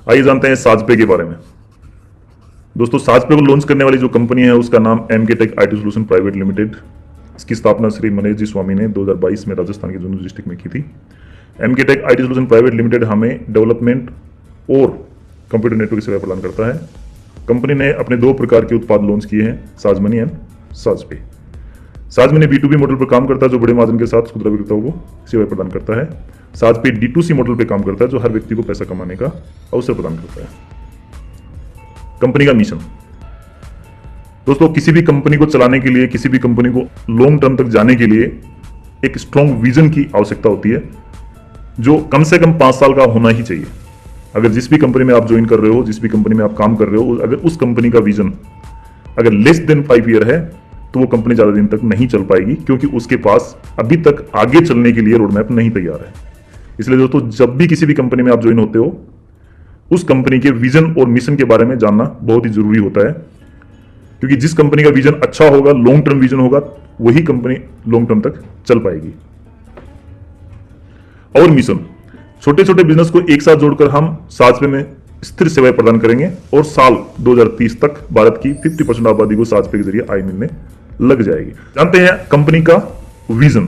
आइए जानते हैं साजपे के बारे में। दोस्तों, साजपे को लॉन्च करने वाली जो कंपनी है उसका नाम MK tech IT solution private limited. इसकी स्थापना श्री मनीष जी स्वामी ने 2022 में राजस्थान के झुंझुनू डिस्ट्रिक्ट में की थी। MK tech IT solution private limited हमें डेवलपमेंट और कंप्यूटर नेटवर्क की सेवा प्रदान करता है। कंपनी ने अपने 2 प्रकार के उत्पाद लॉन्च किए हैं, साजमनी एंड साजपे। साजमनी B2B मॉडल पर काम करता है, जो बड़े मार्जिन के साथ खुदरा विक्रेताओं को सेवा प्रदान करता है। साजपे D2C मॉडल पर काम करता है, जो हर व्यक्ति को पैसा कमाने का अवसर प्रदान करता है। कंपनी का मिशन, दोस्तों किसी भी कंपनी को चलाने के लिए, किसी भी कंपनी को लॉन्ग टर्म तक जाने के लिए एक स्ट्रॉन्ग विजन की आवश्यकता होती है, जो कम से कम 5 साल का होना ही चाहिए। अगर जिस भी कंपनी में आप ज्वाइन कर रहे हो, जिस भी कंपनी में आप काम कर रहे हो, अगर उस कंपनी का विजन अगर लेस देन 5 ईयर है तो वो कंपनी ज्यादा दिन तक नहीं चल पाएगी, क्योंकि उसके पास अभी तक आगे चलने के लिए रोड मैप नहीं तैयार है। इसलिए दोस्तों, जब भी किसी भी कंपनी में आप ज्वाइन होते हो, उस कंपनी के विजन और मिशन के बारे में जानना बहुत ही जरूरी होता है, क्योंकि जिस कंपनी का विजन अच्छा होगा, लॉन्ग टर्म विजन होगा, वही कंपनी लॉन्ग टर्म तक चल पाएगी। और मिशन, छोटे छोटे बिजनेस को एक साथ जोड़कर हम साजपे में स्थिर सेवाएं प्रदान करेंगे और साल 2030 तक भारत की 50% आबादी को साजपे के जरिए आय मिलने लग जाएगी। जानते हैं कंपनी का विजन,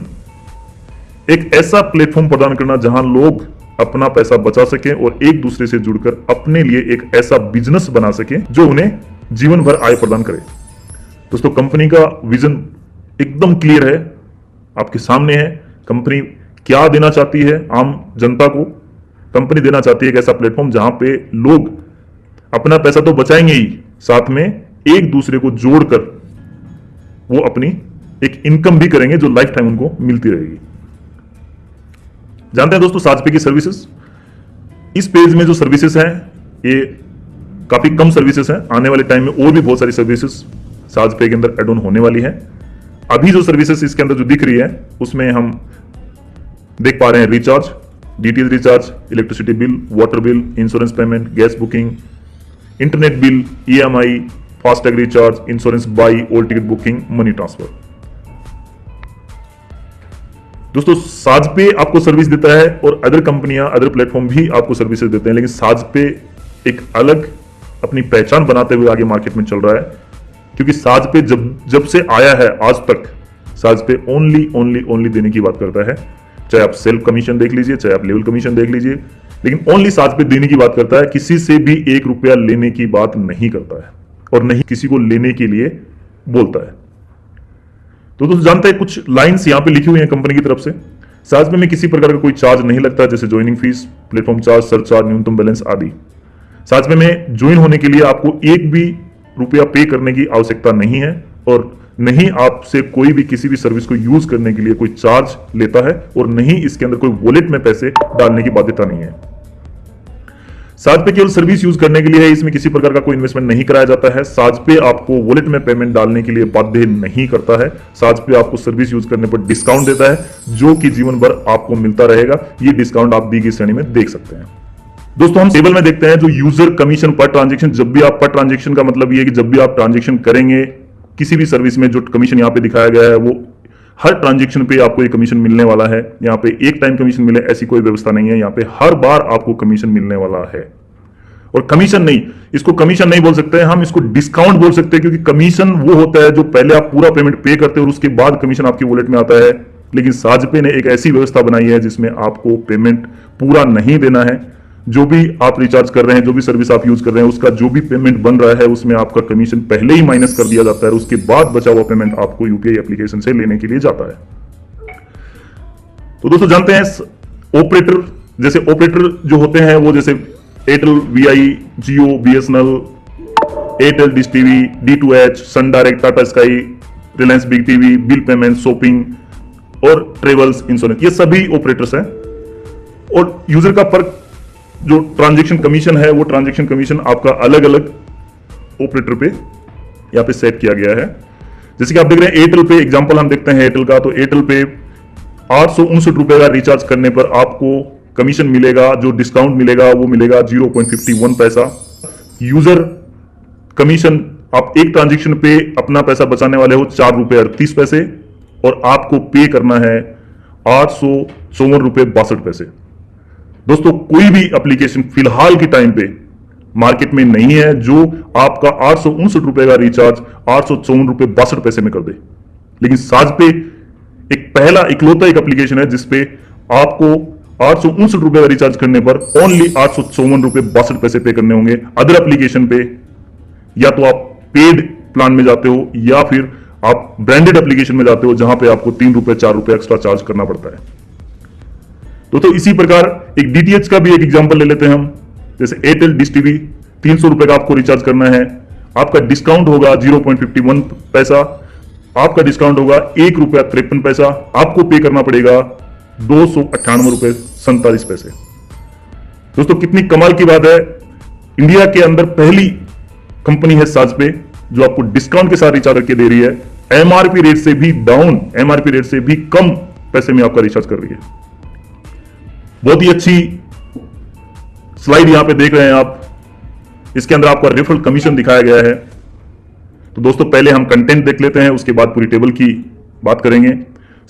एक ऐसा प्लेटफॉर्म प्रदान करना जहां लोग अपना पैसा बचा सकें और एक दूसरे से जुड़कर अपने लिए एक ऐसा बिजनेस बना सकें जो उन्हें जीवन भर आय प्रदान करे। दोस्तों, कंपनी का विजन एकदम क्लियर है, आपके सामने है। कंपनी क्या देना चाहती है आम जनता को? कंपनी देना चाहती है एक ऐसा प्लेटफॉर्म जहां पे लोग अपना पैसा तो बचाएंगे ही, साथ में एक दूसरे को जोड़कर वो अपनी एक इनकम भी करेंगे जो लाइफ टाइम उनको मिलती रहेगी। जानते हैं दोस्तों साजपे की सर्विसेज। इस पेज में जो सर्विसेज हैं ये काफी कम सर्विसेज हैं। आने वाले टाइम में और भी बहुत सारी सर्विसेज साजपे के अंदर एड ऑन होने वाली है। अभी जो सर्विसेज इसके अंदर जो दिख रही है उसमें हम देख पा रहे हैं recharge, DTH recharge, electricity bill, water bill, insurance payment, gas booking, internet bill, EMI, FASTag recharge, insurance by, all ticket booking, money transfer. दोस्तों, साजपे आपको सर्विस देता है और अदर कंपनियां, अदर प्लेटफॉर्म भी आपको सर्विसेज देते हैं, लेकिन साजपे एक अलग अपनी पहचान बनाते हुए आगे मार्केट में चल रहा है, क्योंकि साजपे जब से आया है आज तक साजपे ओनली देने की बात करता है। चाहे आप सेल्फ कमीशन देख लीजिए, चाहे आप लेवल कमीशन देख लीजिए, लेकिन ओनली साजपे देने की बात करता है। किसी से भी 1 रुपया लेने की बात नहीं करता है और नहीं किसी को लेने के लिए बोलता है। तो दोस्तों, जानते हैं कुछ लाइंस यहां पे लिखी हुई हैं कंपनी की तरफ से। साजपे में किसी प्रकार का कोई चार्ज नहीं लगता, जैसे joining fees, platform charge, surcharge, न्यूनतम बैलेंस आदि। साजपे में ज्वाइन होने के लिए आपको 1 भी रुपया पे करने की आवश्यकता नहीं है और नहीं आपसे कोई भी किसी भी सर्विस को यूज करने के लिए कोई चार्ज लेता है और नहीं इसके अंदर कोई वॉलेट में पैसे डालने की बाध्यता नहीं है। साजपे केवल सर्विस यूज करने के लिए है, इसमें किसी प्रकार का कोई इन्वेस्टमेंट नहीं कराया जाता है। साजपे आपको वॉलेट में पेमेंट डालने के लिए बाध्य नहीं करता है। साजपे आपको सर्विस यूज करने पर डिस्काउंट देता है, जो कि जीवन भर आपको मिलता रहेगा। ये डिस्काउंट आप दी गई श्रेणी में देख सकते हैं। दोस्तों, हम टेबल में देखते हैं जो यूजर कमीशन पर ट्रांजेक्शन। जब भी आप पर ट्रांजेक्शन का मतलब ये है कि जब भी आप ट्रांजेक्शन करेंगे किसी भी सर्विस में, जो कमीशन यहाँ पे दिखाया गया है वो हर ट्रांजेक्शन पे आपको ये कमीशन मिलने वाला है। यहाँ पे एक टाइम कमीशन मिले ऐसी कोई व्यवस्था नहीं है, यहाँ पे हर बार आपको कमीशन मिलने वाला है। और कमीशन नहीं, इसको कमीशन नहीं बोल सकते हैं, हम इसको डिस्काउंट बोल सकते हैं, क्योंकि कमीशन वो होता है जो पहले आप पूरा पेमेंट पे करते हैं और उसके बाद कमीशन आपकी वॉलेट में आता है। लेकिन साजपे ने एक ऐसी व्यवस्था बनाई है जिसमें आपको पेमेंट पूरा नहीं देना है। जो भी आप रिचार्ज कर रहे हैं, जो भी सर्विस आप यूज कर रहे हैं, उसका जो भी पेमेंट बन रहा है उसमें आपका कमीशन पहले ही माइनस कर दिया जाता है। उसके बाद बचा हुआ पेमेंट आपको यूपीआई एप्लीकेशन से लेने के लिए जाता है। तो दोस्तों, जानते हैं ऑपरेटर, जैसे ऑपरेटर जो होते हैं वो जैसे Airtel, VI, Jio, BSNL, Airtel dish TV, D2H, Sun Direct, Tata Sky, Reliance Big TV, bill payment, shopping और ट्रेवल्स, इंश्योरेंस, ये सभी ऑपरेटर्स हैं। और यूजर का फर्क, जो ट्रांजेक्शन कमीशन है वो ट्रांजेक्शन कमीशन आपका अलग अलग ऑपरेटर पे यहाँ पे सेट किया गया है। जैसे कि आप देख रहे हैं एयरटेल पे, एग्जांपल हम देखते हैं एयरटेल का, तो एयरटेल पे 859 रुपए का रिचार्ज करने पर आपको कमीशन मिलेगा, जो डिस्काउंट मिलेगा वो मिलेगा 0.51 पैसा। यूजर कमीशन, आप एक ट्रांजेक्शन पे अपना पैसा बचाने वाले हो 4 रुपए 38 पैसे और आपको पे करना है 854 रुपए 62 पैसे। दोस्तों, कोई भी एप्लीकेशन फिलहाल के टाइम पे मार्केट में नहीं है जो आपका 859 रुपए का रिचार्ज 854 रुपए 62 पैसे में कर दे। लेकिन साजपे एक पहला इकलौता एक एप्लीकेशन है जिसपे आपको 859 रुपए का रिचार्ज करने पर ओनली 854 रुपए 62 पैसे पे करने होंगे। अदर एप्लीकेशन पे या तो आप पेड प्लान में जाते हो या फिर आप ब्रांडेड एप्लीकेशन में जाते हो जहां पे आपको 3 रुपए 4 रुपए एक्स्ट्रा चार्ज करना पड़ता है। तो इसी प्रकार एक डीटीएच का भी एक एग्जांपल ले लेते हैं हम। जैसे एयरटेल डिश टीवी 300 रुपए का आपको रिचार्ज करना है, आपका डिस्काउंट होगा 0.51 पैसा, आपका डिस्काउंट होगा 1 रुपया 53 पैसा, आपको पे करना पड़ेगा 298 रुपए 47 पैसे। दोस्तों कितनी कमाल की बात है, इंडिया के अंदर पहली कंपनी है साजपे जो आपको डिस्काउंट के साथ रिचार्ज करके दे रही है, एमआरपी रेट से भी डाउन, एमआरपी रेट से भी कम पैसे में आपका रिचार्ज कर रही है। बहुत ही अच्छी स्लाइड यहां पे देख रहे हैं आप, इसके अंदर आपका रेफरल कमीशन दिखाया गया है। तो दोस्तों पहले हम कंटेंट देख लेते हैं, उसके बाद पूरी टेबल की बात करेंगे।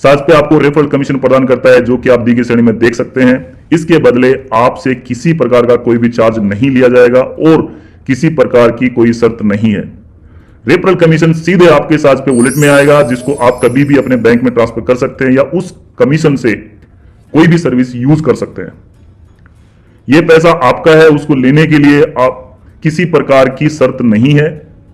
साजपे आपको रेफरल कमीशन प्रदान करता है जो कि आप दी गई श्रेणी में देख सकते हैं। इसके बदले आपसे किसी प्रकार का कोई भी चार्ज नहीं लिया जाएगा और किसी प्रकार की कोई शर्त नहीं है। रेफरल कमीशन सीधे आपके साजपे वॉलेट में आएगा जिसको आप कभी भी अपने बैंक में ट्रांसफर कर सकते हैं या उस कमीशन से कोई भी सर्विस यूज कर सकते हैं। यह पैसा आपका है, उसको लेने के लिए आप किसी प्रकार की शर्त नहीं है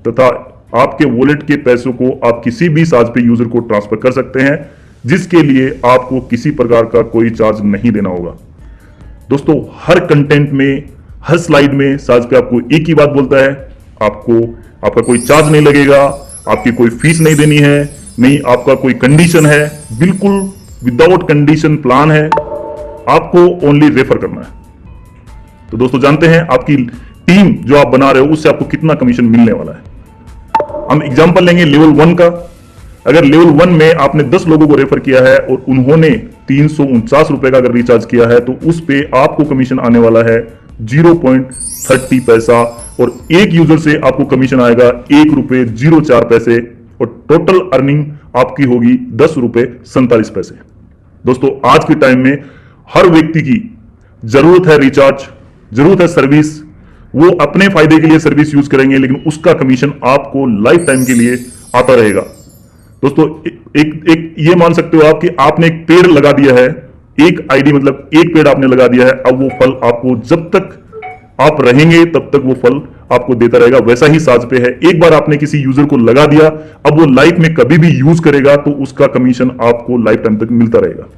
तथा आपके वॉलेट के पैसों को आप किसी भी साजपे यूजर को ट्रांसफर कर सकते हैं जिसके लिए आपको किसी प्रकार का कोई चार्ज नहीं देना होगा। दोस्तों हर कंटेंट में, हर स्लाइड में साजपे आपको एक ही बात बोलता है, आपका कोई चार्ज नहीं लगेगा, आपकी कोई फीस नहीं देनी है, नहीं आपका कोई कंडीशन है, बिल्कुल विदाउट कंडीशन प्लान है, आपको ओनली रेफर करना है। तो दोस्तों जानते हैं आपकी टीम जो आप बना रहे हो उससे आपको कितना कमीशन मिलने वाला है। हम एग्जांपल लेंगे लेवल 1 का। अगर लेवल 1 में आपने 10 लोगों को रेफर किया है और उन्होंने 349 रुपए का अगर रिचार्ज किया है तो उस पे आपको कमीशन आने वाला है 0.30 पैसा और एक यूजर से आपको कमीशन आएगा 1 रुपए 04 पैसे और टोटल अर्निंग आपकी होगी 10 रुपए 47 पैसे। दोस्तों आज के टाइम में हर व्यक्ति की जरूरत है रिचार्ज, जरूरत है सर्विस, वो अपने फायदे के लिए सर्विस यूज करेंगे लेकिन उसका कमीशन आपको लाइफ टाइम के लिए आता रहेगा। दोस्तों एक ये मान सकते हो आप कि आपने एक पेड़ लगा दिया है, एक आईडी मतलब एक पेड़ आपने लगा दिया है, अब वो फल आपको जब तक आप रहेंगे तब तक वो फल आपको देता रहेगा। वैसा ही साजपे है, एक बार आपने किसी यूजर को लगा दिया, अब वो लाइफ में कभी भी यूज करेगा तो उसका कमीशन आपको लाइफ टाइम तक मिलता रहेगा।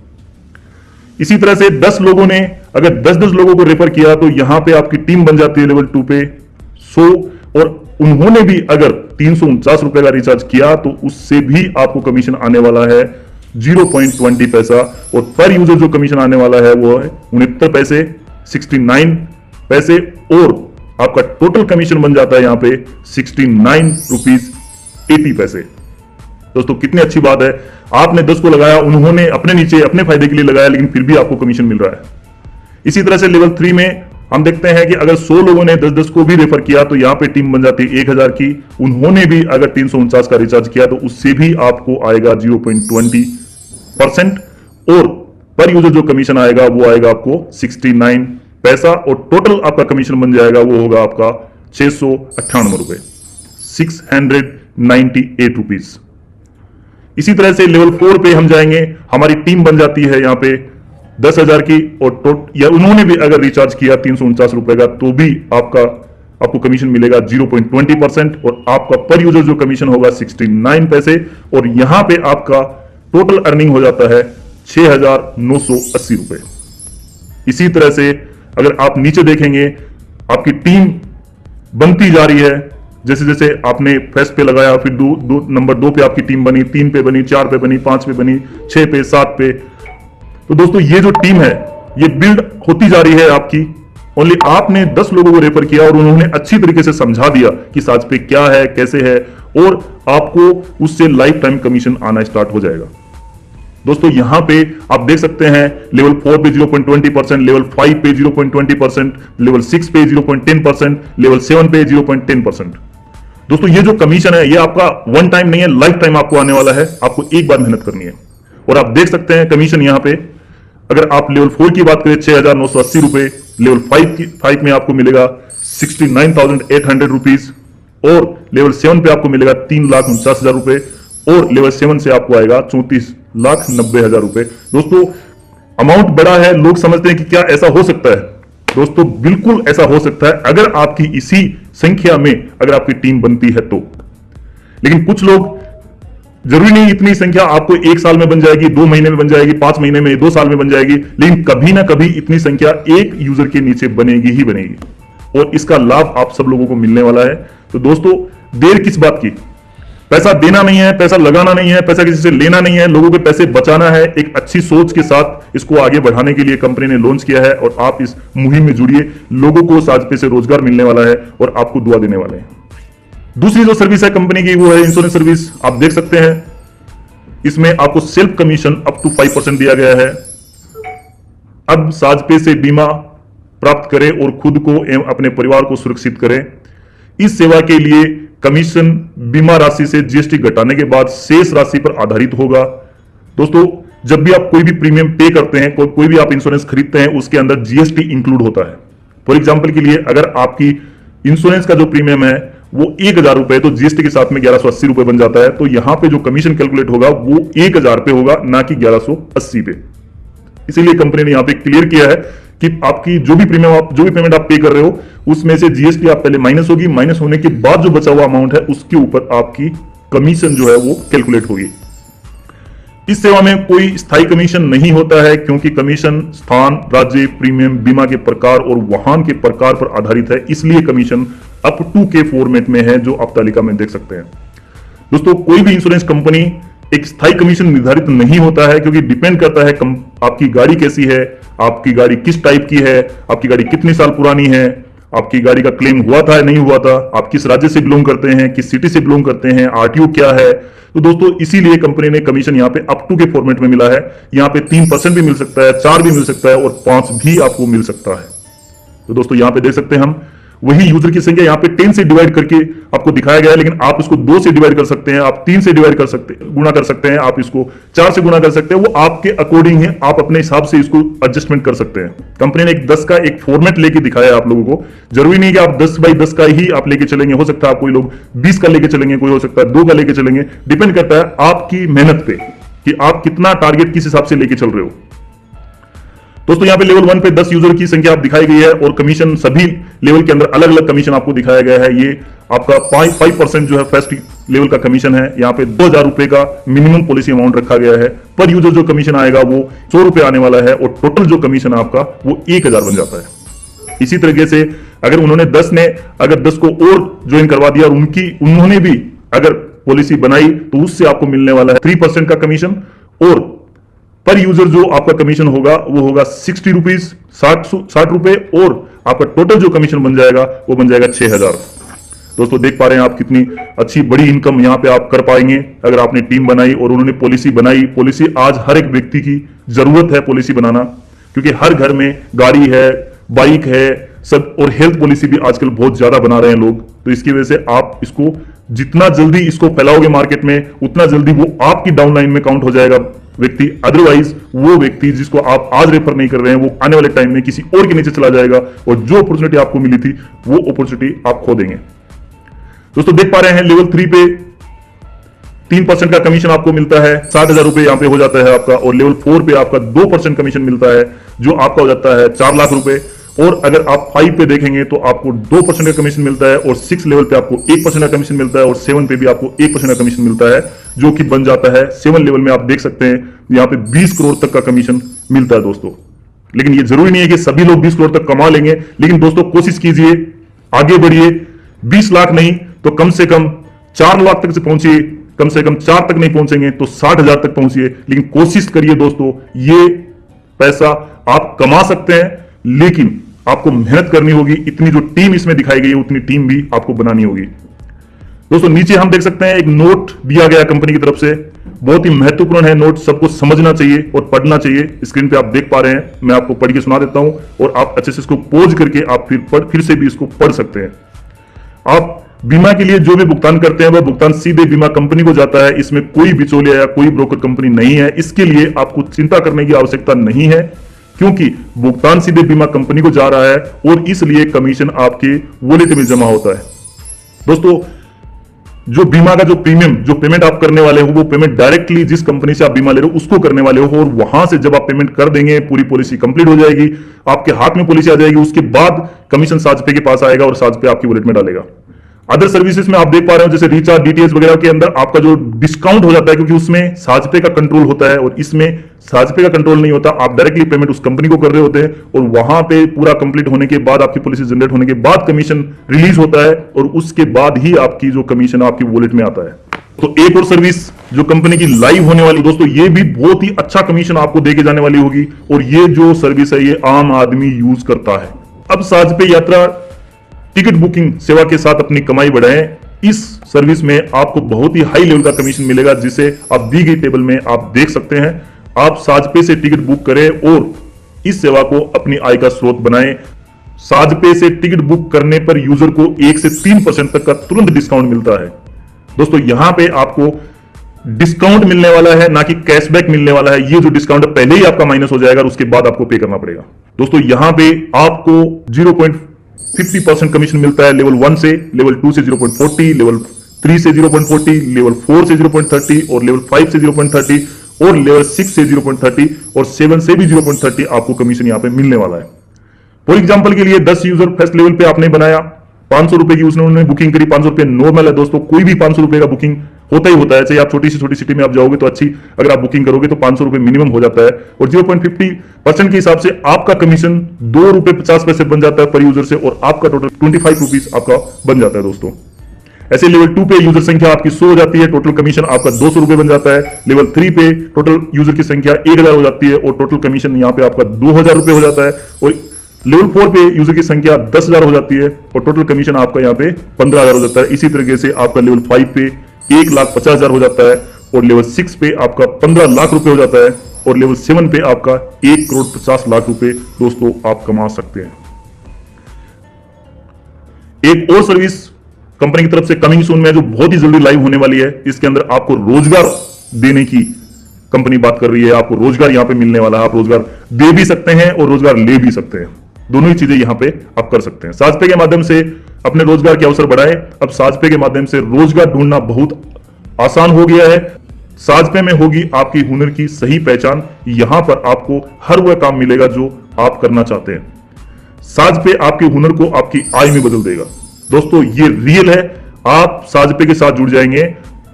इसी तरह से 10 लोगों ने अगर 10-10 लोगों को रेफर किया तो यहां पे आपकी टीम बन जाती है लेवल 2 पे 100 और उन्होंने भी अगर 349 रुपए का रिचार्ज किया तो उससे भी आपको कमीशन आने वाला है 0.20 पैसा और पर यूजर जो कमीशन आने वाला है वो है 69 पैसे 69 पैसे और आपका टोटल कमीशन बन जाता है यहां पे 69 रुपीज 80 पैसे। दोस्तों कितनी अच्छी बात है, आपने 10 को लगाया, उन्होंने अपने नीचे अपने फायदे के लिए लगाया लेकिन फिर भी आपको कमीशन मिल रहा है। इसी तरह से लेवल 3 में हम देखते हैं कि अगर 100 लोगों ने 10-10 को भी रेफर किया तो यहां पे टीम बन जाती है 1000 की, उन्होंने भी अगर 349 का रिचार्ज किया तो उससे भी आपको आएगा 0.20% और पर यूजर जो कमीशन आएगा वो आएगा आपको 69 पैसा और टोटल आपका कमीशन बन जाएगा वो होगा आपका 698 रुपए 698 रुपीज। इसी तरह से लेवल 4 पे हम जाएंगे, हमारी टीम बन जाती है यहां पे 10,000 की और या उन्होंने भी अगर रिचार्ज किया 349 रुपए का तो भी आपको कमीशन मिलेगा 0.20% और आपका पर यूजर जो कमीशन होगा 69 पैसे और यहां पे आपका टोटल अर्निंग हो जाता है 6,980 रुपए। इसी तरह से अगर आप नीचे देखेंगे आपकी टीम बनती जा रही है, जैसे जैसे आपने फर्स्ट पे लगाया फिर नंबर 2 पे आपकी टीम बनी, 3 पे बनी, 4 पे बनी, 5 पे बनी, 6 पे, 7 पे। तो दोस्तों ये जो टीम है ये बिल्ड होती जा रही है आपकी। ओनली आपने 10 लोगों को रेफर किया और उन्होंने अच्छी तरीके से समझा दिया कि साजपे क्या है, कैसे है और आपको उससे लाइफ टाइम कमीशन आना स्टार्ट हो जाएगा। दोस्तों यहां पे आप देख सकते हैं लेवल 4 पे 0.20%, लेवल 5 पे 0.20%, लेवल 6 पे 0.10%, लेवल 7 पे 0.10%। दोस्तों ये जो कमीशन है ये आपका वन टाइम नहीं है, लाइफ टाइम आपको आने वाला है, आपको एक बार मेहनत करनी है। और आप देख सकते हैं कमीशन यहां पे अगर आप लेवल 4 की बात करें 6,980 रुपए, लेवल 5 में आपको मिलेगा 69,800 रुपीज, और लेवल 7 पे आपको मिलेगा 3,49,000 रुपए, और लेवल 7 से आपको आएगा 34,90,000 रुपए। दोस्तों अमाउंट बड़ा है, लोग समझते हैं कि क्या ऐसा हो सकता है। दोस्तों बिल्कुल ऐसा हो सकता है अगर आपकी इसी संख्या में अगर आपकी टीम बनती है तो। लेकिन कुछ लोग, जरूरी नहीं इतनी संख्या आपको 1 साल में बन जाएगी, 2 महीने में बन जाएगी, 5 महीने में, 2 साल में बन जाएगी, लेकिन कभी ना कभी इतनी संख्या एक यूजर के नीचे बनेगी ही बनेगी, और इसका लाभ आप सब लोगों को मिलने वाला है। तो दोस्तों देर किस बात की, पैसा देना नहीं है, पैसा लगाना नहीं है, पैसा किसी से लेना नहीं है, लोगों के पैसे बचाना है। एक अच्छी सोच के साथ इसको आगे बढ़ाने के लिए कंपनी ने लॉन्च किया है, और आप इस मुहिम में जुड़िए। लोगों को SaazPay से रोजगार मिलने वाला है और आपको दुआ देने वाले हैं। दूसरी जो सर्विस है कंपनी की वो है इंश्योरेंस सर्विस। आप देख सकते हैं इसमें आपको सेल्फ कमीशन अप टू 5% दिया गया है। अब SaazPay से बीमा प्राप्त करें और खुद को एवं अपने परिवार को सुरक्षित करें। इस सेवा के लिए कमीशन बीमा राशि से GST घटाने के बाद शेष राशि पर आधारित होगा। दोस्तों जब भी आप कोई भी प्रीमियम पे करते हैं, कोई भी आप इंश्योरेंस खरीदते हैं, उसके अंदर GST इंक्लूड होता है। फॉर एग्जांपल के लिए अगर आपकी इंश्योरेंस का जो प्रीमियम है वो 1,000 रुपए, तो GST के साथ में 1,180 रुपए बन जाता है। तो यहां पे जो कमीशन कैलकुलेट होगा वो 1,000 पे होगा, ना कि 1,180 पे। इसीलिए कंपनी ने यहां पे क्लियर किया है कि आपकी जो भी पेमेंट आप पे कर रहे हो उसमें से GST आप पहले माइनस होगी, माइनस होने के बाद जो बचा हुआ अमाउंट है उसके ऊपर आपकी कमीशन जो है वो कैलकुलेट होगी। इस सेवा में कोई स्थायी कमीशन नहीं होता है, क्योंकि कमीशन स्थान, राज्य, प्रीमियम, बीमा के प्रकार और वाहन के प्रकार पर आधारित है। इसलिए कमीशन अप टू के फॉर्मेट में है, जो आप तालिका में देख सकते हैं। दोस्तों कोई भी इंश्योरेंस कंपनी एक स्थायी कमीशन निर्धारित नहीं होता है, क्योंकि डिपेंड करता है आपकी गाड़ी कैसी है, आपकी गाड़ी किस टाइप की है, आपकी गाड़ी कितने साल पुरानी है, आपकी गाड़ी का क्लेम हुआ था या नहीं हुआ था, आप किस राज्य से बिलोंग करते हैं, किस सिटी से बिलोंग करते हैं, RTO क्या है। तो दोस्तों इसीलिए कंपनी ने कमीशन यहाँ पे अप टू के फॉर्मेट में मिला है। यहाँ पे 3% भी मिल सकता है, 4 भी मिल सकता है, और 5 भी आपको मिल सकता है। तो दोस्तों यहाँ पे देख सकते हैं हम वही यूजर की संख्या यहाँ पे 10 से डिवाइड करके आपको दिखाया गया है, लेकिन आप इसको 2 से डिवाइड कर सकते हैं, आप 3 से डिवाइड कर सकते हैं, गुणा कर सकते हैं, आप इसको 4 से गुणा कर सकते हैं। वो आपके अकॉर्डिंग है, आप अपने हिसाब से इसको एडजस्टमेंट कर सकते हैं। कंपनी ने एक 10 का एक फॉर्मेट लेके दिखाया है आप लोगों को। जरूरी नहीं कि आप 10 बाई 10 का ही आप लेके चलेंगे, हो सकता है आप कोई लोग 20 का लेके चलेंगे, कोई हो सकता है 2 का लेके चलेंगे। डिपेंड करता है आपकी मेहनत पे कि आप कितना टारगेट किस हिसाब से लेके चल रहे हो। दोस्तों यहाँ पे लेवल 1 पे 10 यूजर की संख्या आप दिखाई गई है, और कमीशन सभी लेवल के अंदर अलग अलग कमीशन आपको दिखाया गया है। ये आपका 5% जो है फर्स्ट लेवल का कमीशन है। यहाँ पे 2,000 रुपए का मिनिमम पॉलिसी अमाउंट रखा गया है। पर यूजर जो कमीशन आएगा वो 100 रुपए आने वाला है, और टोटल जो कमीशन आपका वो 1,000 बन जाता है। इसी तरीके से अगर उन्होंने 10 ने अगर 10 को और ज्वाइन करवा दिया और उन्होंने भी अगर पॉलिसी बनाई, तो उससे आपको मिलने वाला है 3% का कमीशन, और पर यूजर जो आपका कमीशन होगा वो होगा 60 रुपीज, 60 रुपए, और आपका टोटल जो कमीशन बन जाएगा वो बन जाएगा 6,000। दोस्तों देख पा रहे हैं आप कितनी अच्छी बड़ी इनकम यहाँ पे आप कर पाएंगे अगर आपने टीम बनाई और उन्होंने पॉलिसी बनाई। पॉलिसी आज हर एक व्यक्ति की जरूरत है पॉलिसी बनाना, क्योंकि हर घर में गाड़ी है, बाइक है सब, और हेल्थ पॉलिसी भी आजकल बहुत ज्यादा बना रहे हैं लोग। तो इसकी वजह से आप इसको जितना जल्दी इसको फैलाओगे मार्केट में, उतना जल्दी वो आपकी डाउनलाइन में काउंट हो जाएगा व्यक्ति। अदरवाइज वो व्यक्ति जिसको आप आज रेफर नहीं कर रहे हैं वो आने वाले टाइम में किसी और के नीचे चला जाएगा, और जो अपॉर्चुनिटी आपको मिली थी वो अपॉर्चुनिटी आप खो देंगे। दोस्तों देख पा रहे हैं लेवल 3 पे 3% का कमीशन आपको मिलता है, 60,000 रुपए यहां पे हो जाता है आपका, और लेवल 4 पे आपका 2% कमीशन मिलता है, जो आपका हो जाता है 4 लाख रुपए। और अगर आप 5 पे देखेंगे तो आपको 2% का कमीशन मिलता है, और 6 लेवल पे आपको 1% का कमीशन मिलता है, और 7 पे भी आपको 1% का कमीशन मिलता है, जो कि बन जाता है 7 लेवल में आप देख सकते हैं यहाँ पे 20 करोड़ तक का कमीशन मिलता है दोस्तों। लेकिन ये जरूरी नहीं है कि सभी लोग 20 करोड़ तक कमा लेंगे, लेकिन दोस्तों कोशिश कीजिए, आगे बढ़िए। 20 लाख नहीं तो कम से कम 4 लाख तक से पहुंचिए, कम से कम 4 तक नहीं पहुंचेंगे तो 60,000 तक पहुंचिए, लेकिन कोशिश करिए दोस्तों। ये पैसा आप कमा सकते हैं, लेकिन आपको मेहनत करनी होगी। इतनी जो टीम इसमें दिखाई गई है उतनी टीम भी आपको बनानी होगी। दोस्तों नीचे हम देख सकते हैं एक नोट दिया गया कंपनी की तरफ से, बहुत ही महत्वपूर्ण है नोट, सबको समझना चाहिए और पढ़ना चाहिए। स्क्रीन पे आप देख पा रहे हैं, मैं आपको पढ़ के सुना देता हूं, और आप अच्छे से इसको पोज करके आप फिर से भी इसको पढ़ सकते हैं। आप बीमा के लिए जो भी भुगतान करते हैं वह भुगतान सीधे बीमा कंपनी को जाता है। इसमें कोई बिचौलिया या कोई ब्रोकर कंपनी नहीं है। इसके लिए आपको चिंता करने की आवश्यकता नहीं है, क्योंकि भुगतान सीधे बीमा कंपनी को जा रहा है और इसलिए कमीशन आपके वॉलेट में जमा होता है। दोस्तों, जो बीमा का जो प्रीमियम, जो पेमेंट आप करने वाले हो, वो पेमेंट डायरेक्टली जिस कंपनी से आप बीमा ले रहे हो उसको करने वाले हो, और वहां से जब आप पेमेंट कर देंगे पूरी पॉलिसी कंप्लीट हो जाएगी, आपके हाथ में पॉलिसी आ जाएगी, उसके बाद कमीशन साजपे के पास आएगा और साजपे आपकी वॉलेट में डालेगा। अदर सर्विसेज में आप देख पा रहे हो जैसे रिचार्ज, डीटीएच वगैरह के अंदर आपका जो डिस्काउंट हो जाता है, क्योंकि उसमें साजपे का कंट्रोल होता है और इसमें साजपे का कंट्रोल नहीं होता। आप डायरेक्टली पेमेंट उस कंपनी को कर रहे होते हैं और वहां पे पूरा कंप्लीट होने के बाद, आपकी पॉलिसी जनरेट होने के बाद कमीशन रिलीज होता है और उसके बाद ही आपकी जो कमीशन आपकी वॉलेट में आता है। तो एक और सर्विस जो कंपनी की लाइव होने वाली, दोस्तों ये भी बहुत ही अच्छा कमीशन आपको देके जाने वाली होगी, और ये जो सर्विस है ये आम आदमी यूज करता है। अब साजपे यात्रा टिकट बुकिंग सेवा के साथ अपनी कमाई बढ़ाएं। इस सर्विस में आपको बहुत ही हाई लेवल का कमीशन मिलेगा, जिसे आप दी गई टेबल में आप देख सकते हैं। आप साजपे से टिकट बुक करें और इस सेवा को अपनी आय का स्रोत बनाएं। साजपे से टिकट बुक करने पर यूजर को 1 से 3% तक का तुरंत डिस्काउंट मिलता है। दोस्तों, यहां पे आपको डिस्काउंट मिलने वाला है, ना कि कैशबैक मिलने वाला है। ये जो डिस्काउंट पहले ही आपका माइनस हो जाएगा और उसके बाद आपको पे करना पड़ेगा। दोस्तों, यहां पे आपको 0.50% कमीशन मिलता है लेवल 1 से, लेवल 2 से 0.40, लेवल 3 से 0.40, लेवल 4 से 0.30 और लेवल 5 से 0.30 और लेवल 6 से 0.30 और 7 से भी 0.30 आपको कमीशन यहां पे मिलने वाला है। फॉर एग्जांपल के लिए 10 यूजर फर्स्ट लेवल पे आपने बनाया, 500 रुपए की उसने बुकिंग करी। 500 रुपए नॉर्मल है दोस्तों, कोई भी 500 रुपए का बुकिंग होता ही होता है। चाहे आप छोटी से छोटी सिटी में आप जाओगे तो अच्छी, अगर आप बुकिंग करोगे तो 500 रुपए मिनिमम हो जाता है, और 0.50% के हिसाब से आपका कमीशन 2 रुपए 50 पैसे बन जाता है पर यूजर से, और आपका टोटल 25 रुपीज आपका बन जाता है दोस्तों। ऐसे लेवल 2 पे यूजर संख्या आपकी 100 हो जाती है, टोटल कमीशन आपका 200 रुपए बन जाता है। लेवल 3 पे टोटल यूजर की संख्या 1000 हो जाती है और टोटल कमीशन यहाँ पे आपका 2000 रुपए हो जाता है। और लेवल 4 पे यूजर की संख्या 10,000 हो जाती है और टोटल कमीशन आपका यहाँ पे 15,000 हो जाता है। इसी तरीके से आपका लेवल 5 पे 1,50,000 हो जाता है और लेवल 6 पे आपका 15 लाख रुपए हो जाता है और लेवल 7 पे आपका 1,50,00,000 रुपए दोस्तों आप कमा सकते हैं। एक और सर्विस कंपनी की तरफ से कमिंग सून में जो बहुत ही जल्दी लाइव होने वाली है, इसके अंदर आपको रोजगार देने की कंपनी बात कर रही है। आपको रोजगार यहां पे मिलने वाला है, आप रोजगार दे भी सकते हैं और रोजगार ले भी सकते हैं, दोनों ही चीजें यहां पे आप कर सकते हैं। साजपे के माध्यम से अपने रोजगार के अवसर बढ़ाएं। अब साजपे के माध्यम से रोजगार ढूंढना बहुत आसान हो गया है। साजपे में होगी आपकी हुनर की सही पहचान। यहां पर आपको हर वह काम मिलेगा जो आप करना चाहते हैं। साजपे आपके हुनर को आपकी आय में बदल देगा। दोस्तों, ये रियल है। आप साजपे के साथ जुड़ जाएंगे,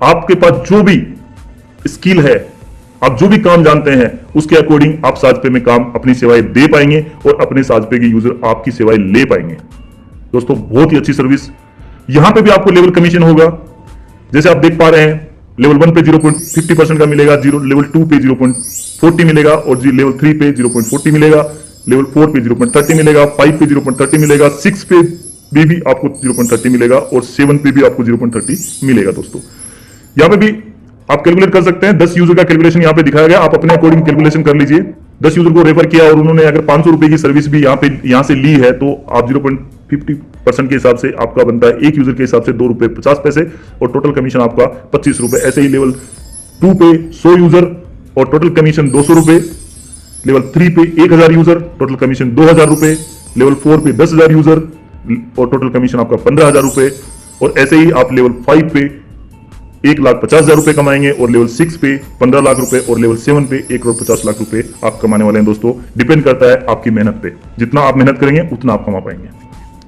आपके पास जो भी स्किल है, आप जो भी काम जानते हैं, उसके अकॉर्डिंग आप साजपे में काम, अपनी सेवाएं दे पाएंगे और अपने साजपे के यूजर आपकी सेवाएं ले पाएंगे। दोस्तों, बहुत ही अच्छी सर्विस। यहां पे भी आपको लेवल कमीशन होगा, जैसे आप देख पा रहे हैं। लेवल 1 पे 0.50% का मिलेगा, लेवल 2 पे 0.40 मिलेगा और लेवल 3 पे 0.40 मिलेगा, लेवल 4 पे 0.30 मिलेगा, 5 पे 0.30 मिलेगा, 6 पे भी आपको 0.30 मिलेगा और 7 पे भी आपको 0.30 मिलेगा। दोस्तों, यहां पे भी आप कैलकुलेट कर सकते हैं। 10 यूजर का कैलकुलेशन यहां पे दिखाया गया, आप अपने अकॉर्डिंग कैलकुलेशन कर लीजिए। 10 यूजर को रेफर किया और उन्होंने अगर 500 रुपए की सर्विस भी यहां से ली है, तो आप 0.50% के हिसाब से आपका बनता है एक यूजर के हिसाब से 2 रुपए 50 पैसे और टोटल कमीशन आपका 25 रुपए। ऐसे ही लेवल 2 पे 100 यूजर और टोटल कमीशन 200 रुपए, लेवल 3 पे 1000 यूजर, टोटल कमीशन 2000 रुपए, लेवल 4 पे 10,000 यूजर और टोटल कमीशन आपका 15,000 रुपए, और ऐसे ही आप लेवल 5 पे 1,50,000 रुपए कमाएंगे और लेवल 6 पे 15 लाख रुपए और लेवल 7 पे 1,50,00,000 रुपए आप कमाने वाले हैं। दोस्तों, डिपेंड करता है आपकी मेहनत पे, जितना आप मेहनत करेंगे उतना आप कमा पाएंगे।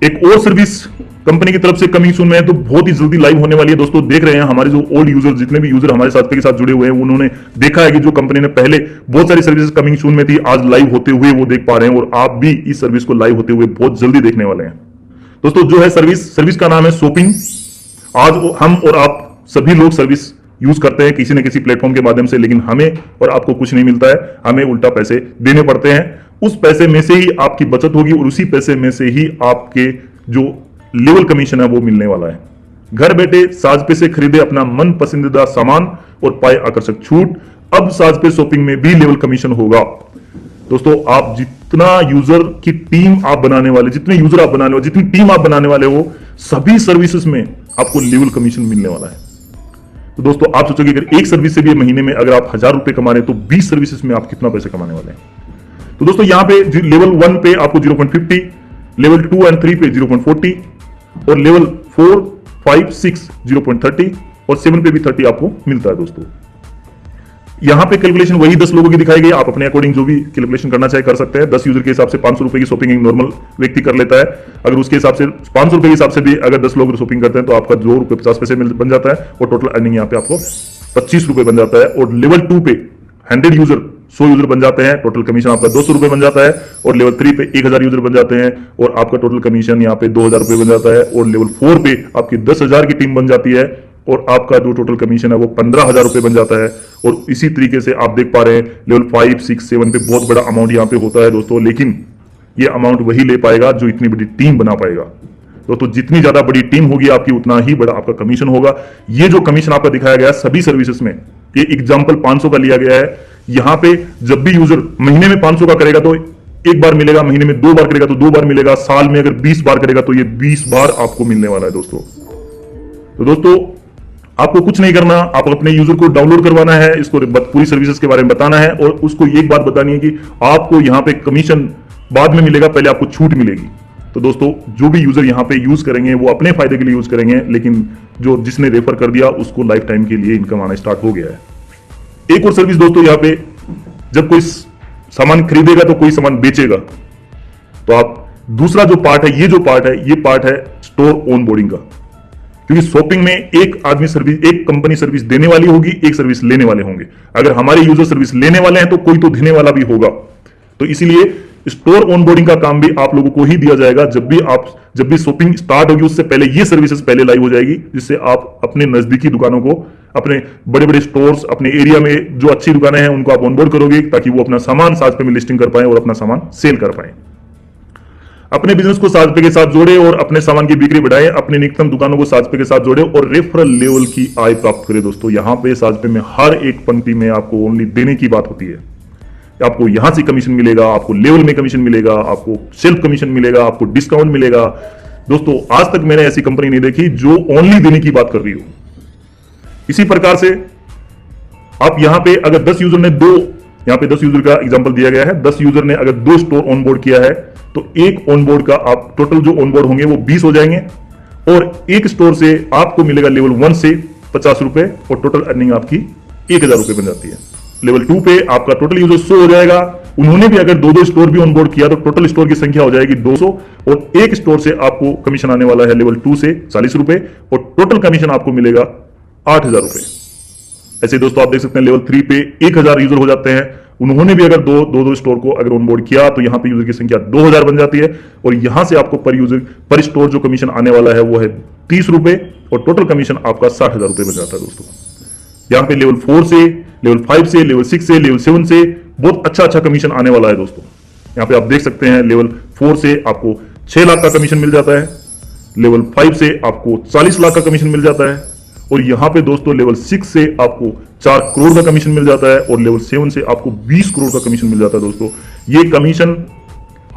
एक और सर्विस कंपनी की तरफ से कमिंग सून में है, तो बहुत ही जल्दी लाइव होने वाली है। दोस्तों, देख रहे हैं हमारे जो ओल्ड यूजर, जितने भी यूजर हमारे साथ के साथ जुड़े हुए हैं, उन्होंने देखा है कि जो कंपनी ने पहले बहुत सारी सर्विसेज कमिंग सून में थी, आज लाइव होते हुए वो देख पा रहे हैं और आप भी इस सर्विस को लाइव होते हुए बहुत जल्दी देखने वाले हैं। दोस्तों, जो है सर्विस का नाम है शॉपिंग। आज हम और आप सभी लोग सर्विस यूज करते हैं किसी न किसी प्लेटफॉर्म के माध्यम से, लेकिन हमें और आपको कुछ नहीं मिलता है, हमें उल्टा पैसे देने पड़ते हैं। उस पैसे में से ही आपकी बचत होगी और उसी पैसे में से ही आपके जो लेवल कमीशन है वो मिलने वाला है। घर बैठे साजपे से खरीदे अपना मन पसंदीदा सामान और पाए आकर्षक छूट। अब साजपे शॉपिंग में भी लेवल कमीशन होगा। दोस्तों, आप जितना यूजर की टीम आप बनाने वाले, जितने यूजर आप बनाने वाले, जितनी टीम आप बनाने वाले हो, सभी सर्विसेज में आपको लेवल कमीशन मिलने वाला है। तो दोस्तों आप सोचोगे अगर एक सर्विस से भी महीने में अगर आप 1000 रुपए कमा रहे हैं तो 20 सर्विसेज में आप कितना पैसे कमाने वाले हैं। तो दोस्तों यहां पे लेवल 1 पे आपको 0.50, लेवल 2 एंड 3 पे 0.40 और लेवल 4, 5, 6 0.30 और 7 पे भी 30 आपको मिलता है। दोस्तों यहां पे कैलकुलेशन वही 10 लोगों की दिखाई गई, आप अपने अकॉर्डिंग जो भी कैलकुलेशन करना चाहे कर सकते हैं। 10 यूजर के हिसाब से 500 रुपए की शॉपिंग एक नॉर्मल व्यक्ति कर लेता है। अगर उसके हिसाब से 500 रुपए के हिसाब से भी अगर 10 लोग शॉपिंग करते हैं तो आपका 2 रुपए 50 पैसे बन जाता है और टोटल अर्निंग यहाँ पे आपको 25 रुपए बन जाता है। और लेवल 2 पे 100 यूजर 100 यूजर बन जाते हैं, टोटल कमीशन आपका 200 रुपए बन जाता है। और लेवल 3 पे 1000 यूजर बन जाते हैं और आपका टोटल कमीशन यहाँ पे 2000 रुपए बन जाता है। और लेवल 4 पे आपकी 10,000 की टीम बन जाती है और आपका जो टोटल कमीशन है वो 15,000 रुपए बन जाता है। और इसी तरीके से आप देख पा रहे हैं लेवल 5, 6, 7 पे बहुत बड़ा अमाउंट यहाँ पे होता है दोस्तों, लेकिन ये अमाउंट वही ले पाएगा जो इतनी बड़ी टीम बना पाएगा। दोस्तों जितनी ज्यादा बड़ी टीम होगी आपकी उतना ही बड़ा आपका कमीशन होगा। ये जो कमीशन आपका दिखाया गया सभी सर्विसेज में, ये एग्जाम्पल 500 का लिया गया है। यहां पे जब भी यूजर महीने में 500 का करेगा तो एक बार मिलेगा, महीने में 2 बार करेगा तो 2 बार मिलेगा, साल में अगर 20 बार करेगा तो ये 20 बार आपको मिलने वाला है दोस्तों। तो दोस्तों आपको कुछ नहीं करना, आप अपने यूजर को डाउनलोड करवाना है, इसको पूरी सर्विसेज के बारे में बताना है और उसको एक बात बतानी है कि आपको यहां पे कमीशन बाद में मिलेगा, पहले आपको छूट मिलेगी। तो दोस्तों जो भी यूजर यहां पे यूज करेंगे वो अपने फायदे के लिए यूज करेंगे, लेकिन जो जिसने रेफर कर दिया उसको लाइफ टाइम के लिए इनकम आना स्टार्ट हो गया है। एक और सर्विस दोस्तों, यहां पे जब कोई सामान खरीदेगा तो कोई सामान बेचेगा, तो आप दूसरा जो पार्ट है, ये पार्ट है स्टोर ऑन बोर्डिंग का। क्योंकि शॉपिंग में एक आदमी सर्विस, एक कंपनी सर्विस देने वाली होगी, एक सर्विस लेने वाले होंगे। अगर हमारे यूजर सर्विस लेने वाले हैं तो कोई तो देने वाला भी होगा। तो इसीलिए स्टोर ऑनबोर्डिंग का काम भी आप लोगों को ही दिया जाएगा। जब भी शॉपिंग स्टार्ट होगी उससे पहले ये सर्विसेज पहले लाइव हो जाएगी, जिससे आप अपने नजदीकी दुकानों को, अपने बड़े बड़े स्टोर्स, अपने एरिया में जो अच्छी दुकानें हैं उनको आप ऑनबोर्ड करोगे ताकि वो अपना सामान साजपे में लिस्टिंग कर पाए और अपना सामान सेल कर पाए। अपने बिजनेस को साजपे के साथ जोड़े और अपने सामान की बिक्री बढ़ाए, अपने निकटतम दुकानों को साजपे के साथ जोड़े और रेफरल लेवल की आय प्राप्त करें। दोस्तों यहां पे साजपे में हर एक पंक्ति में आपको ओनली देने की बात होती है। आपको यहां से कमीशन मिलेगा, आपको लेवल में कमीशन मिलेगा, आपको सेल्फ कमीशन मिलेगा, आपको डिस्काउंट मिलेगा। दोस्तों आज तक मैंने ऐसी कंपनी नहीं देखी जो ओनली देने की बात कर रही हो। इसी प्रकार से आप यहां पे अगर 10 यूजर ने यहां पे 10 यूजर का एग्जांपल दिया गया है, 10 यूजर ने अगर 2 स्टोर ऑनबोर्ड किया है तो एक ऑनबोर्ड का आप टोटल जो ऑनबोर्ड होंगे वो 20 हो जाएंगे और एक स्टोर से आपको मिलेगा लेवल 1 से 50 रुपए और टोटल अर्निंग आपकी 1000 रुपए बन जाती है। लेवल 2 पे आपका टोटल यूजर 100 हो जाएगा। उन्होंने भी अगर 2 स्टोर भी ऑनबोर्ड किया तो टोटल स्टोर की संख्या हो जाएगी 200 और एक स्टोर से आपको कमीशन आने वाला है लेवल 2 से 40 रुपए और टोटल कमीशन आपको मिलेगा 8000 रुपए। ऐसे दोस्तों आप देख सकते हैं लेवल 3 पे 1000 यूजर हो जाते हैं। उन्होंने भी अगर दो स्टोर को अगर ऑनबोर्ड किया तो यहां पे यूजर की संख्या 2000 बन जाती है और यहां से आपको पर स्टोर जो कमीशन आने वाला है वो है 30 रुपए और टोटल कमीशन आपका 60,000 रुपए बन जाता है। दोस्तों यहां पे लेवल 4 से, लेवल 5 से, लेवल 6 से, लेवल 7 से बहुत अच्छा कमीशन आने वाला है। दोस्तों यहां पे आप देख सकते हैं लेवल 4 से आपको 6 लाख का कमीशन मिल जाता है, लेवल 5 से आपको 40 लाख का कमीशन मिल जाता है और यहां पे दोस्तों लेवल 6 से आपको 4 करोड़ का कमीशन मिल जाता है और लेवल 7 से आपको 20 करोड़ का कमीशन मिल जाता है। दोस्तों ये कमीशन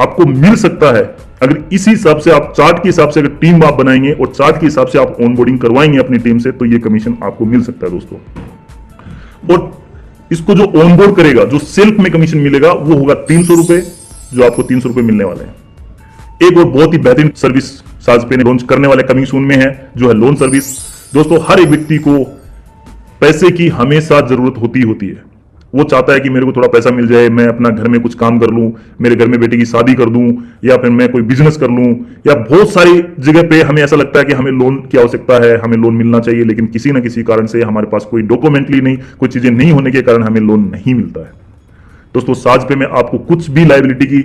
आपको मिल सकता है अगर इसी हिसाब से आप चार्ट के हिसाब से अगर टीम आप बनाएंगे और चार्ट के हिसाब से आप ऑनबोर्डिंग करवाएंगे अपनी टीम से तो ये कमीशन आपको मिल सकता है। दोस्तों और इसको जो ऑनबोर्ड करेगा, जो सेल्फ में कमीशन मिलेगा वो होगा 300 रुपए, जो आपको 300 रुपए मिलने वाले हैं। एक और बहुत ही बेहतरीन सर्विस साजपे ने लॉन्च करने वाले कमिंग सून में है, जो है लोन सर्विस। दोस्तों हर एक व्यक्ति को पैसे की हमेशा जरूरत होती है। वो चाहता है कि मेरे को थोड़ा पैसा मिल जाए, मैं अपना घर में कुछ काम कर लूं, मेरे घर में बेटे की शादी कर दूं या फिर मैं कोई बिजनेस कर लूं, या बहुत सारी जगह पे हमें ऐसा लगता है कि हमें लोन की आवश्यकता है, हमें लोन मिलना चाहिए, लेकिन किसी ना किसी कारण से हमारे पास कोई डॉक्यूमेंटली नहीं, कोई चीजें नहीं होने के कारण हमें लोन नहीं मिलता है। दोस्तों साजपे में आपको कुछ भी लायबिलिटी की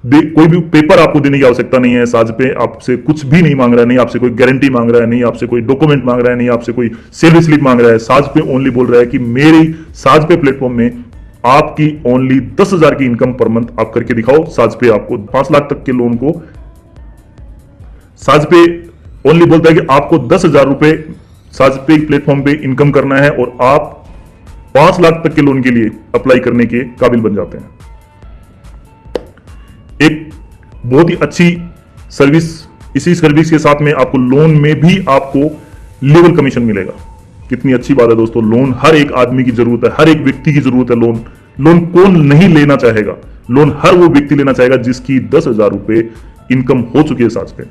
कोई भी पेपर आपको देने की आवश्यकता नहीं है। साजपे आपसे कुछ भी नहीं मांग रहा है, नहीं आपसे कोई गारंटी मांग रहा है, नहीं आपसे कोई डॉक्यूमेंट मांग रहा है, नहीं आपसे कोई सैलरी स्लिप मांग रहा है। साजपे ओनली बोल रहा है कि मेरी साजपे प्लेटफॉर्म में आपकी ओनली 10,000 की इनकम पर मंथ आप करके दिखाओ, साजपे आपको 5 लाख तक के लोन को, साजपे ओनली बोलता है कि आपको 10,000 रुपए साजपे प्लेटफॉर्म पे इनकम करना है और आप 5 लाख तक के लोन के लिए अप्लाई करने के काबिल बन जाते हैं। एक बहुत ही अच्छी सर्विस, इसी सर्विस के साथ में आपको लोन में भी आपको लेवल कमीशन मिलेगा। कितनी अच्छी बात है दोस्तों। लोन हर एक आदमी की जरूरत है, हर एक व्यक्ति की जरूरत है। लोन कौन नहीं लेना चाहेगा? लोन हर वो व्यक्ति लेना चाहेगा जिसकी 10,000 रुपए इनकम हो चुकी है साजपे।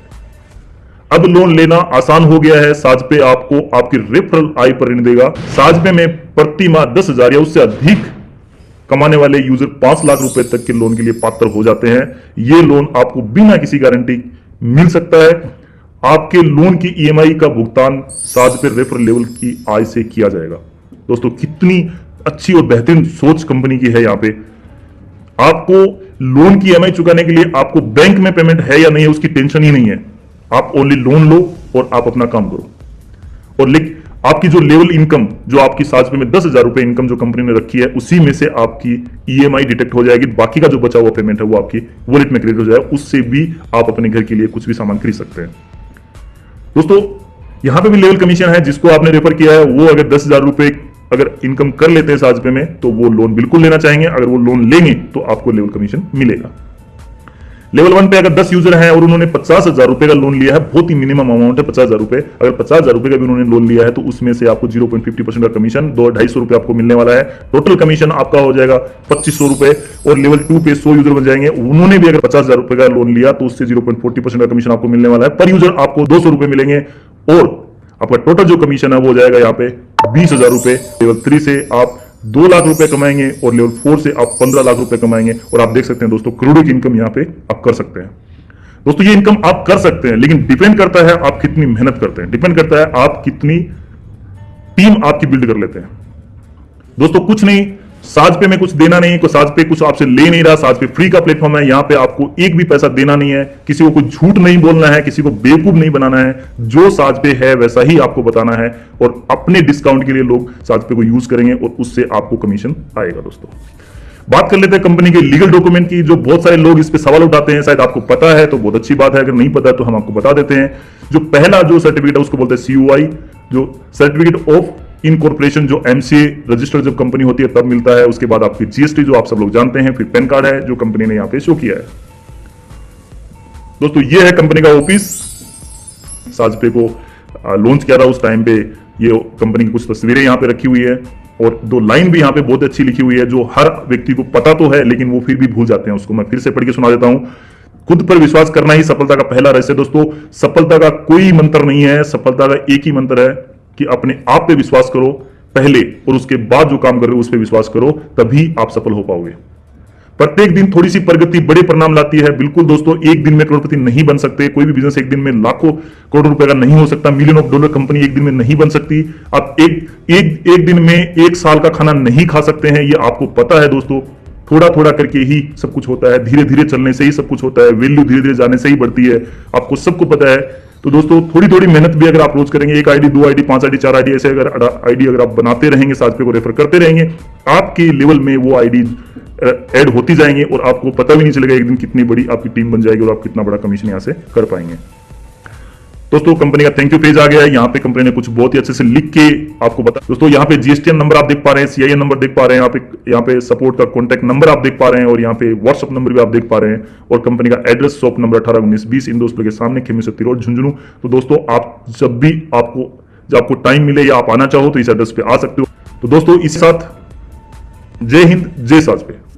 अब लोन लेना आसान हो गया है। साजपे आपको आपकी रेफरल आय पर ऋण देगा। साजपे में प्रति माह 10,000 या उससे अधिक कमाने वाले यूजर 5 लाख रुपए तक के लोन के लिए पात्र हो जाते हैं। यह लोन आपको बिना किसी गारंटी मिल सकता है। आपके लोन की ईएमआई का भुगतान साजपे रेफरल लेवल की आय से किया जाएगा। दोस्तों कितनी अच्छी और बेहतरीन सोच कंपनी की है। यहां पे आपको लोन की ईएमआई चुकाने के लिए आपको बैंक में पेमेंट है या नहीं है उसकी टेंशन ही नहीं है। आप ओनली लोन लो और आप अपना काम करो। और आपकी जो लेवल इनकम जो आपकी साजपे में 10,000 रुपए इनकम जो कंपनी ने रखी है उसी में से आपकी ईएमआई डिटेक्ट हो जाएगी। बाकी का जो बचा हुआ पेमेंट है वो आपकी वॉलेट में क्रेडिट हो जाएगा। उससे भी आप अपने घर के लिए कुछ भी सामान खरीद सकते हैं। दोस्तों यहां पे भी लेवल कमीशन है। जिसको आपने रेफर किया है वो अगर 10,000 रुपए अगर इनकम कर लेते हैं साजपे में तो वो लोन बिल्कुल लेना चाहेंगे। अगर वो लोन लेंगे तो आपको लेवल कमीशन मिलेगा। लेवल 1 पे अगर 10 यूजर हैं और उन्होंने 50,000 रुपए का लोन लिया है, बहुत ही मिनिमम अमाउंट है 50,000 रुपए। अगर 50,000 रुपए का भी उन्होंने लोन लिया है तो उसमें से आपको 0.50% का कमीशन 250 रुपए आपको मिलने वाला है। टोटल कमीशन आपका हो जाएगा 2500 रुपए। और लेवल 2 पे 100 यूजर बन जाएंगे, उन्होंने भी अगर 50,000 रुपए का लोन लिया तो उससे 0.40% का कमीशन आपको मिलने वाला है। पर यूजर आपको 200 रुपए मिलेंगे और आपका टोटल जो कमीशन है वो हो जाएगा यहाँ पे 20,000 रुपए। लेवल 3 से आप 2 लाख रुपए कमाएंगे और लेवल 4 से आप 15 लाख रुपए कमाएंगे। और आप देख सकते हैं दोस्तों करोड़ों की इनकम यहाँ पे आप कर सकते हैं। दोस्तों ये इनकम आप कर सकते हैं, लेकिन डिपेंड करता है आप कितनी मेहनत करते हैं, डिपेंड करता है आप कितनी टीम आपकी बिल्ड कर लेते हैं। दोस्तों कुछ नहीं, साजपे में कुछ देना नहीं, साजपे कुछ आपसे ले नहीं रहा। साजपे फ्री का प्लेटफॉर्म है। यहां पे आपको एक भी पैसा देना नहीं है, किसी को कुछ झूठ नहीं बोलना है, किसी को बेवकूफ नहीं बनाना है। जो साजपे है वैसा ही आपको बताना है और अपने डिस्काउंट के लिए लोग साजपे को यूज करेंगे और उससे आपको कमीशन आएगा। दोस्तों बात कर लेते हैं कंपनी के लीगल डॉक्यूमेंट की। जो बहुत सारे लोग इस पे सवाल उठाते हैं, शायद आपको पता है तो बहुत अच्छी बात है, अगर नहीं पता है तो हम आपको बता देते हैं। जो पहला जो सर्टिफिकेट है उसको बोलते हैं COI, जो सर्टिफिकेट ऑफ इनकॉर्पोरेशन, जो MCA रजिस्टर्ड जब कंपनी होती है तब मिलता है। उसके बाद आपकी GST जो आप सब लोग जानते हैं, फिर पैन कार्ड है जो कंपनी ने यहां पे शो किया है। दोस्तों ये है कंपनी का ऑफिस। साजपे को लॉन्च किया था उस टाइम पे ये कंपनी की कुछ तस्वीरें यहां पे रखी हुई है और 2 लाइन भी यहां पे बहुत अच्छी लिखी हुई है जो हर व्यक्ति को पता तो है लेकिन वो फिर भी भूल जाते हैं। उसको मैं फिर से पढ़ के सुना देता हूं। खुद पर विश्वास करना ही सफलता का पहला रहस्य। दोस्तों सफलता का कोई मंत्र नहीं है, सफलता का एक ही मंत्र है कि अपने आप पे विश्वास करो पहले और उसके बाद जो काम कर रहे हो उस पर विश्वास करो, तभी आप सफल हो पाओगे। प्रत्येक दिन थोड़ी सी प्रगति बड़े परिणाम लाती है। बिल्कुल दोस्तों एक दिन में करोड़पति नहीं बन सकते। कोई भी बिजनेस एक दिन में लाखों करोड़ रुपए का नहीं हो सकता। $1 मिलियन कंपनी एक दिन में नहीं बन सकती। आप एक दिन में 1 साल का खाना नहीं खा सकते हैं, ये आपको पता है दोस्तों। थोड़ा थोड़ा करके ही सब कुछ होता है, धीरे धीरे चलने से ही सब कुछ होता है, वैल्यू धीरे धीरे जाने से ही बढ़ती है, आपको सबको पता है। तो दोस्तों थोड़ी थोड़ी मेहनत भी अगर आप रोज करेंगे, 1 आईडी 2 आईडी 5 आईडी 4 आईडी ऐसे अगर आईडी अगर आप बनाते रहेंगे, साजपे को रेफर करते रहेंगे, आपके लेवल में वो आईडी ऐड होती जाएंगे और आपको पता भी नहीं चलेगा एक दिन कितनी बड़ी आपकी टीम बन जाएगी और आप कितना बड़ा कमीशन यहां से कर पाएंगे। दोस्तों कंपनी का थैंक यू पेज आ गया है। यहाँ पे कंपनी ने कुछ बहुत ही अच्छे से लिख के आपको बता। दोस्तों यहाँ पे GSTN नंबर आप देख पा रहे हैं, CIN नंबर देख पा रहे हैं, यहाँ पे सपोर्ट का कॉन्टैक्ट नंबर आप देख पा रहे हैं और यहाँ पे व्हाट्सअप नंबर भी आप देख पा रहे हैं और कंपनी का एड्रेस शॉप नंबर 1819-20 इंदो के सामने, खेमी सत्ती रोड, झुंझुनू। तो दोस्तों आप जब भी आपको टाइम मिले या आप आना चाहो तो इस एड्रेस पे आ सकते हो। तो दोस्तों इस साथ जय हिंद, जय साजपे।